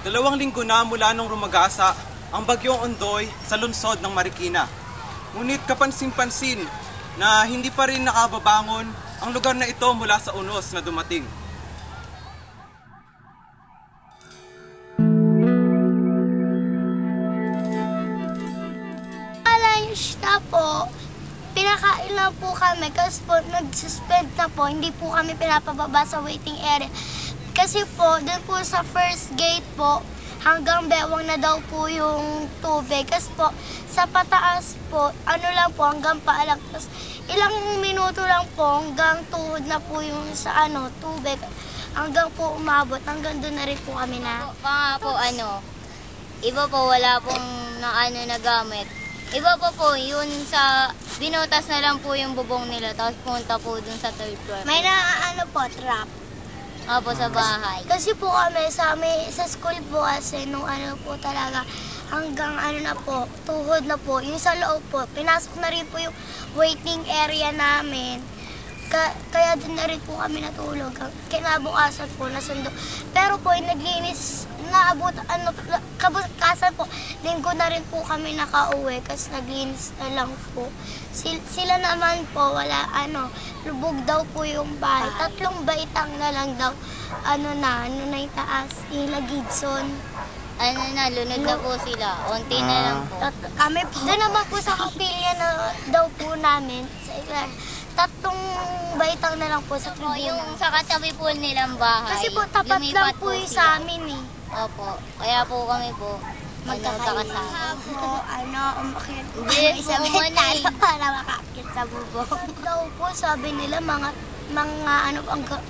2 linggo na mula nung rumagasa ang bagyong Ondoy sa lungsod ng Marikina. Ngunit kapansin-pansin na hindi pa rin nakababangon ang lugar na ito mula sa unos na dumating. Alayos na po, pinakain lang po kami kasi po nag-suspend na po, hindi po kami pinapababa sa waiting area. Kasi po, dun po sa first gate po, hanggang bewang na daw po yung tubig. Kasi po, sa pataas po, ano lang po, hanggang paalang. Tapos, ilang minuto lang po, hanggang tuhod na po yung sa tubig. Hanggang po umabot, hanggang doon na rin po kami na. Baka po iba po wala pong na gamit. Iba po yun sa, binutas na lang po yung bubong nila, tapos punta po dun sa third floor. May trap. Opo, sa bahay. Kasi po kami sa school po kasi nung po talaga hanggang na po, tuhod na po. Yung sa loob po, pinasok na rin po yung waiting area namin. Kaya din na rin po kami natulog. Kinabukasan po, nasundo. Pero po, naglinis, kabukasan po, linggo na rin po kami nakauwi kasi naglinis na lang po. Sila naman po, wala lubog daw po yung bahay. 3 baitang na lang daw, na yung taas, Ila Gidson. Lunod na po sila. Unti na lang po. Kami po. Doon naman po sa kapilya na daw po namin, sa 3 baitang na lang po sa tribuna. Yung sa katabi po nilang bahay. Kasi po, tapat lang po yung sa amin eh. Opo. Kaya po kami po, magkakasama. Umakyat po Hindi kami po sa umanay. bintana para makakit sa bubong. Daw po, sabi nila, mga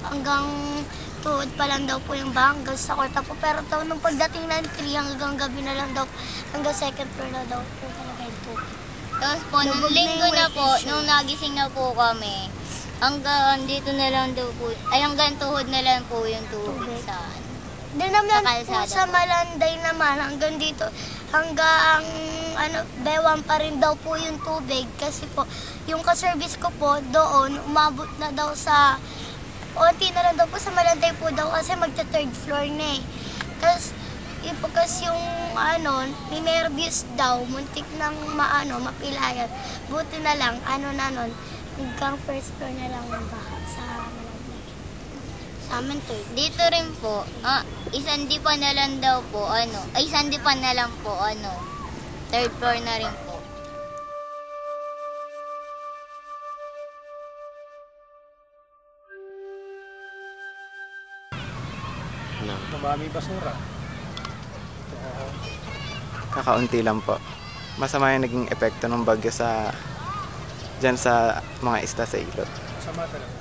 hanggang tuhod pa lang daw po yung bahay, hanggang sa kwarta po. Pero nung pagdating ng 3, hanggang gabi na lang daw, hanggang second floor na daw po talaga yung tubig. Tapos po, nung linggo na po, nung nagising na po kami, hanggang dito na lang daw po, hanggang tuhod na lang po yung tubig sa Doon naman po sa Malanday naman, hanggang dito, hanggang bewang pa rin daw po yung tubig. Kasi po, yung ka-service ko po, doon, umabot na daw sa, onti na lang daw po sa Malanday po daw kasi magta-third floor na eh. Kasi yung may nervous daw, muntik nang mapilayan. Buti na lang, hanggang first floor na lang yung bahay sa Malanday. Sa amin third. Dito rin po, isang dipa na lang daw po, isang dipa na lang po, third floor na rin po. Dumami basura. Kakaunti lang po. Masama yung naging epekto ng bagyo dyan sa mga isla sa ilog. Masama talaga.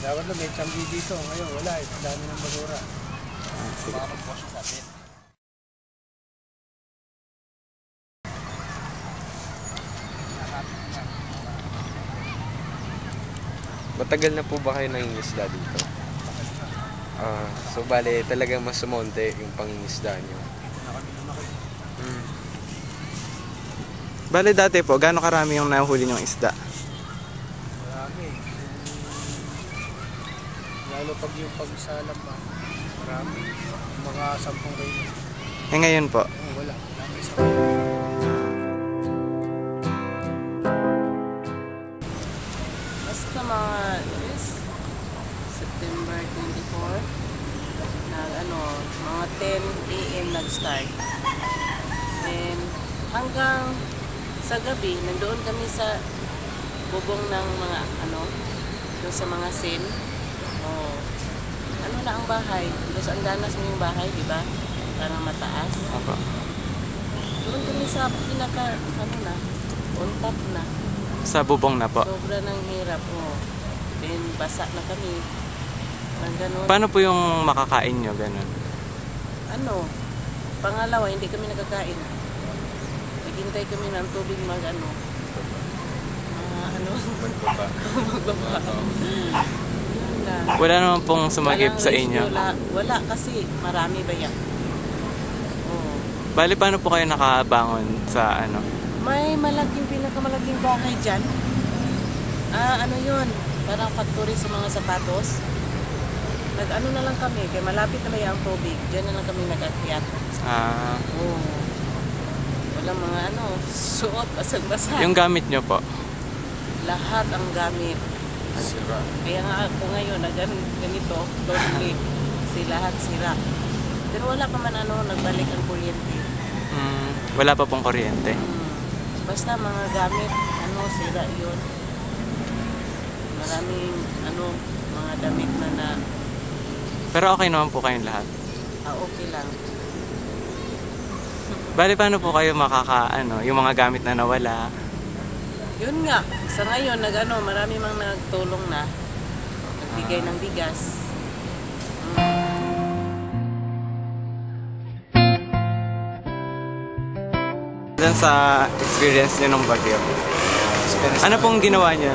Dapat na may chambi dito. Ngayon wala eh. Dami ng basura. Sige. Matagal na po ba kayo nangingisda dito? So bale talagang mas sumonte yung pangingisda nyo. Bale dati po, gaano karami yung nahuli yung isda? Marami. Lalo pag yung pagsalam pa, marami. Mga 10 kayo. Ngayon po? Wala. Marami sa Basta mga September 24 mga 10 AM nag-start. And hanggang sa gabi, nandoon kami sa bubong ng mga doon sa mga sin. Na ang bahay. Doon ang danas mo yung bahay, di ba? Parang mataas. Opo. Doon kami sa pinaka, on top na. Sa bubong na po? Sobra ng hirap, Then, basa na kami. Ganun. Paano po yung makakain nyo, ganun? Pangalawa, hindi kami nakakain. Naghintay kami ng tubig magbaba. Wala naman pong sumagip sa inyo? Wala kasi marami ba yan? Bali, paano po kayo nakabangon sa May pinakamalaking bahay dyan. Yun? parang factory sa mga sapatos. Nag-ano na lang kami, kaya malapit na may ang tubig. Diyan na lang kami nag-akyat. Ah, Oo. Walang mga suot, basag-basag. yung gamit nyo po. Lahat ang gamit. Kaya nga ako ngayon, ganito, totally. Kasi lahat sira. Pero wala pa man nagbalik ang kuryente. Wala pa pong kuryente. Basta mga gamit, sira yun. Maraming, mga damit na Pero okay naman po kayong lahat. okay lang. Bali, paano po kayo yung mga gamit na nawala? Yun nga, sa ngayon, marami mang nagtulong na. Nagbigay ng bigas. Dun sa experience nyo ng bagyo, ano pong ginawa nyo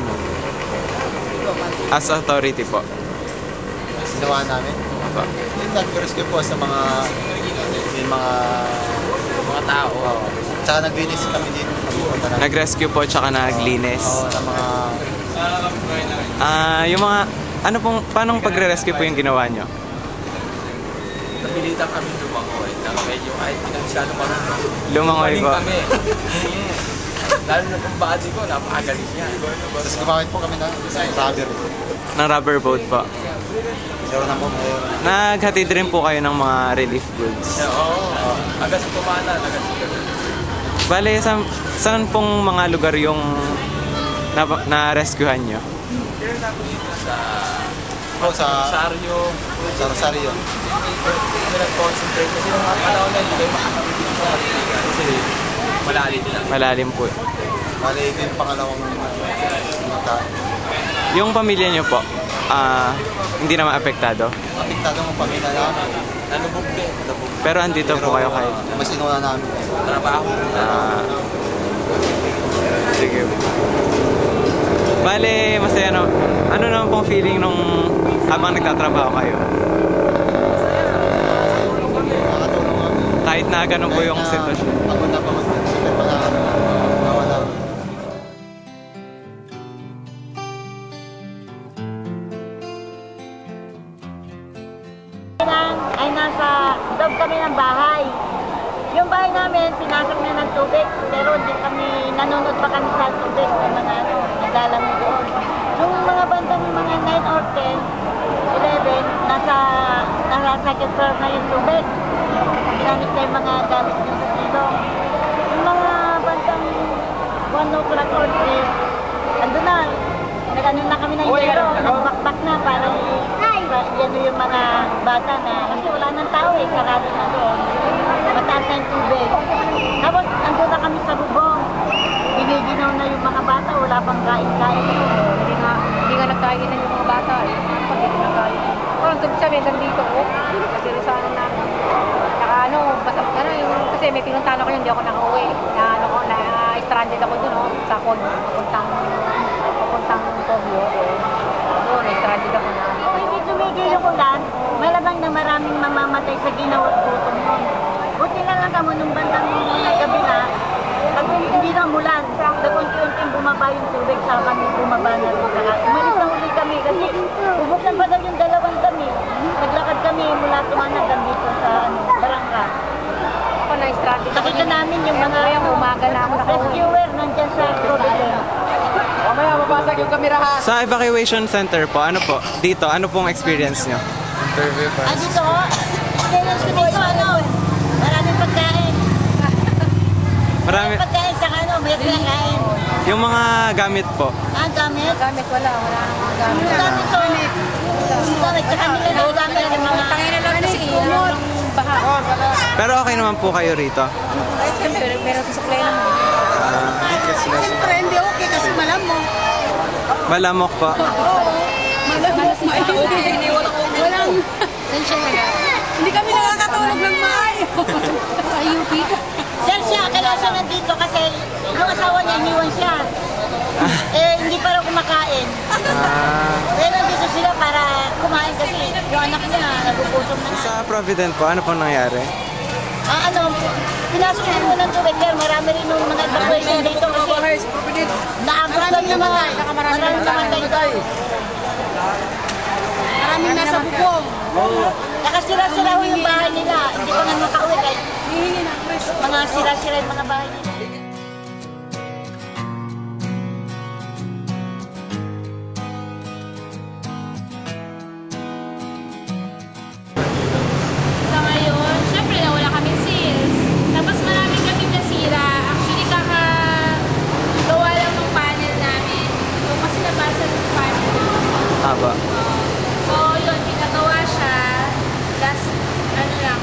as authority po? Ginawa namin. Yung nag-rescue po sa mga tao. Tsaka naglinis kami dito. Nag-rescue po tsaka naglinis. Oo, ng mga... Yung mga, paano pagre-rescue po yung ginawa nyo? Napilitan kami lumangoy na medyo kahit pinansyado kami. Lumangoy po. kami. Lalo na kung body ko, napakagaling niya. Tapos gumamit po kami ng rubber. Ng rubber boat po. Meron na po, meron. Naghatid rin po kayo ng mga relief goods. Oo. Agad sa tumana, agad sa Bale, saan pong mga lugar yung na-rescuehan nyo? sa Rosario. Sa Rosario. Kami nag-concentrate kasi yung mga panahon na hindi kayo makakapit dito sa Marikina kasi malalim na. Malalim po. Bali, ito yung pangalawang mata. Yung pamilya nyo po, hindi naman apektado. Apektado mo pamilya namin. Nalubog din. Pero andito po kayo kayo. Mas inuuna namin. Trabaho. Sige. Bale, masaya ano naman pong feeling nung habang nagtatrabaho kayo? Nakatulong kami. Kahit na ganun po yung sitwasyon. Pagod na pagod. Siyempre pa nawala. Ay nasa loob kami ng bahay. Yung bahay namin, pinasok na ng tubig, pero hindi kami, nanonood pa kami sa tubig, may mga naglalamig doon. Yung mga bandang mga 9 or 10, 11, nasa second floor na yung tubig. Ginamit na yung mga gamit nyo sa silong. Yung mga bandang 1 o'clock or 3, andun na. Nag-ano na kami ng yero, nagbakbak na para yan yung mga bata na, kasi wala nang tao sarado na doon. Mataas na yung tubig. Tapos, andun na kami sa bubong. Giniginaw na yung mga bata, wala pang kain-kain. Hindi nga nagkain na yung mga bata Pag hindi nagkain. Parang sabi, nandito ko. Kasi sana namin. Saka kasi may pinuntahan ako yun, hindi ako nakauwi. Na-stranded ako dun, sa Kod, papuntang Tokyo. Doon, na-stranded ako na. Hindi tumigil yung ulan, malabang na maraming mamamatay sa ginawang gutom mo. Buti na lang kamo nung bandang gabi na, pag hindi na mulan, unti-unting bumaba yung tubig sa kami, bumaba na rin saka. Umalis na uli kami kasi bubuksan pa daw yung dalawang kami. Naglakad kami mula Tumanagan dito sa barangka. Ako na-stranded ako. Nakita namin yung mga umaga na ako nakauwi. rescuer nandyan sa Providence. Mamaya, mabasag yung kamerahan. Sa evacuation center po, dito, ano pong experience nyo? Interview pa. Dito, experience ko dito, maraming pagkain. Marami, Pagkain sa may pagkain. yung mga gamit po. Gamit? Gamit wala nang mga gamit. Yung gamit to, gamit sa kanila na gamit yung mga... Tangina lang kasi yung baha. Pero okay naman po kayo rito. Kahit siyempre, meron sa supply naman. Siyempre, hindi okay kasi malamok. Malamok po. Malamok, maayos. Walang... Hindi kami nakakatulog ng maayo. Ayupi. Sir siya, kaya siya nandito kasi yung asawa niya, iniwan siya. Hindi pa raw kumakain. Kaya nandito sila para kumain kasi yung anak niya, nagugutom na nga. Sa Provident po, ano pong nangyari? Pinasok na muna ng tubig, pero marami rin yung mga evacuation dito kasi naabot kami ng mga maraming namatay doon. Nakasira-sira ho yung bahay nila. Hindi pa nga makauwi kahit mga sira-sira yung mga bahay nila. Sa ngayon, syempre nawala kaming sales. Tapos marami kaming nasira. Actually, kakagawa lang ng panel namin. So, kasi nabasa ng panel. Aba. So, yun, pinagawa siya. Last,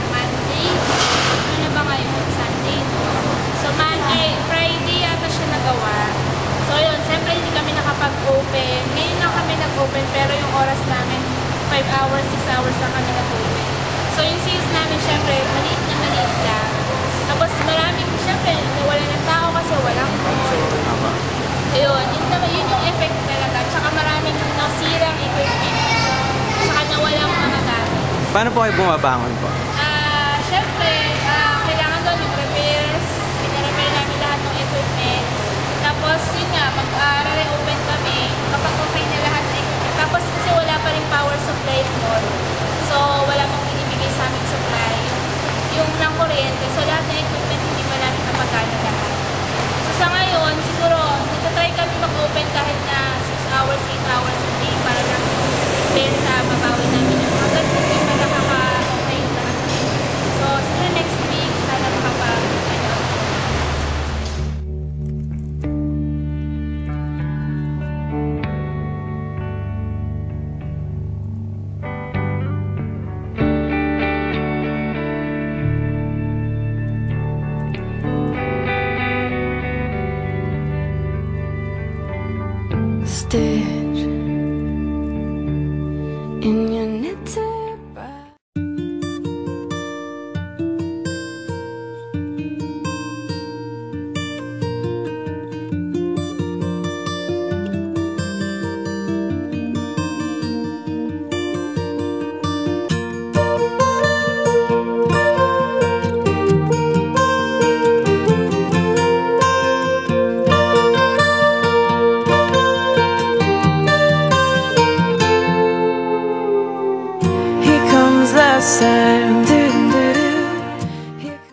Monday. Ano na ba ngayon? Sunday. So, Friday yata siya nagawa. So, yun, siyempre hindi kami nakapag-open. Ngayon lang kami nag-open, pero yung oras namin, 5 hours, 6 hours lang kami nag-open. So, yung sales namin, syempre, maliit na maliit lang. Tapos, maraming, syempre, wala ng tao kasi walang phone. Ayun, yun yung effect talaga. Tsaka maraming nasirang equipment. Tsaka nawalang mga gamit. Paano po kayo bumabangon po? Syempre, kailangan doon yung repairs. Pinarepair namin lahat ng equipment. Tapos, yun nga, mag-re-open kami kapag okay na lahat ng equipment. Tapos, kasi wala pa rin power supply ng mall. So, wala pang binibigay sa aming supply. Yung ng kuryente. So, lahat ng equipment hindi pa namin napagana lahat. So, sa ngayon, siguro, nagtatry kami mag-open kahit na 6 hours, 8 hours a day para lang repair sa mabawi namin ng mga ganun. Hindi pa nakaka-okay lahat. So, siguro next week, sana makapag-ano. Stitch in your